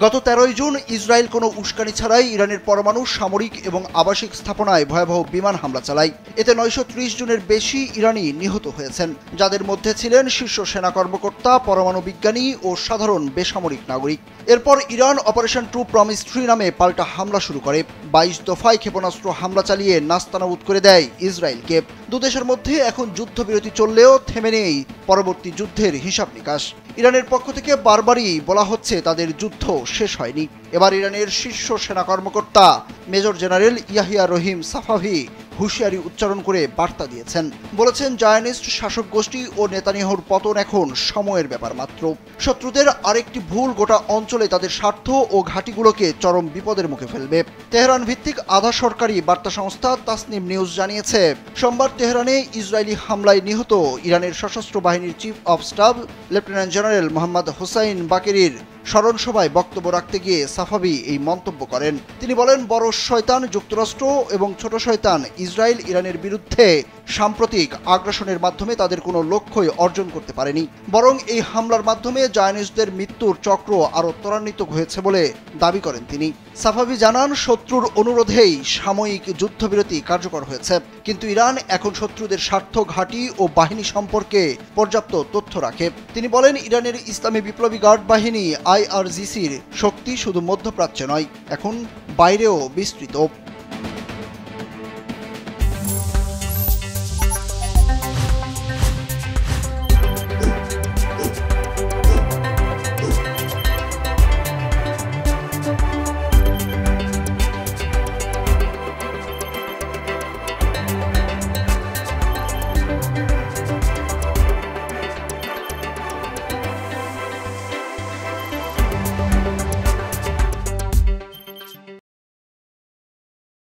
গত 13 June Israel কোনো উস্কানি ছাড়াই ইরানের পরমাণু সামরিক এবং আবাসিক স্থাপনায় ভয়াবহ বিমান হামলা চালায়। এতে 930 জনের বেশি ইরানি নিহত হয়েছেন, যাদের মধ্যে ছিলেন শীর্ষ সেনা কর্মকর্তা, পরমাণু বিজ্ঞানী ও সাধারণ বেসামরিক নাগরিক। এরপর ইরান অপারেশন ট্রু প্রমিস 3 নামে পাল্টা হামলা শুরু করে 22 দফায় ক্ষেপণাস্ত্র হামলা চালিয়ে নাস্তানাবুদ করে দেয় ইসরায়েলকে। দুদেশের মধ্যে এখন যুদ্ধবিরতি চললেও থেমে নেই পরবর্তী যুদ্ধের হিসাব নিকাশ। ইরানের পক্ষ থেকে বারবারই বলা হচ্ছে তাদের যুদ্ধ শেষ হয়নি। এবার ইরানের শীর্ষ সেনা কর্মকর্তা মেজর জেনারেল ইয়াহিয়া রহিম সাফাভি হুঁশিয়ারি উচ্চারণ করে বার্তা দিয়েছেন। বলেছেন, জায়নিস্ট শাসক গোষ্ঠী ও নেতানিয়াহুর পতন এখন সময়ের ব্যাপার মাত্র। শত্রুদের আরেকটি ভুল গোটা অঞ্চলে তাদের স্বার্থ ও ঘাঁটিগুলোকে চরম বিপদের মুখে ফেলবে। তেহরান ভিত্তিক আধা সরকারি বার্তা সংস্থা তাসনিম নিউজ জানিয়েছে, সোমবার তেহরানে ইসরায়েলি হামলায় নিহত ইরানের সশস্ত্র বাহিনীর chief of staff lieutenant general Mohammad Hossein বাকেরির স্মরণ সভায় বক্তব্য রাখতে গিয়ে সাফাভি এই মন্তব্য করেন। তিনি বলেন, বড় শয়তান যুক্তরাষ্ট্র এবং ছোট শয়তান ইসরায়েল ইরানের বিরুদ্ধে সাম্প্রতিক আগ্রাসনের মাধ্যমে তাদের কোনো লক্ষ্যই অর্জন করতে পারেনি, বরং এই হামলার মাধ্যমে জায়নিস্টদের মৃত্যুর চক্র আরও ত্বরান্বিত হয়েছে বলে দাবি করেন তিনি। সাফাভি জানান, শত্রুর অনুরোধেই সাময়িক যুদ্ধবিরতি কার্যকর হয়েছে, কিন্তু ইরান এখন শত্রুদের স্বার্থ, ঘাঁটি ও বাহিনী সম্পর্কে পর্যাপ্ত তথ্য রাখে। তিনি বলেন, ইরানের ইসলামী বিপ্লবী গার্ড বাহিনী IRGCর শক্তি শুধু মধ্যপ্রাচ্যে নয়, এখন বাইরেও বিস্তৃত।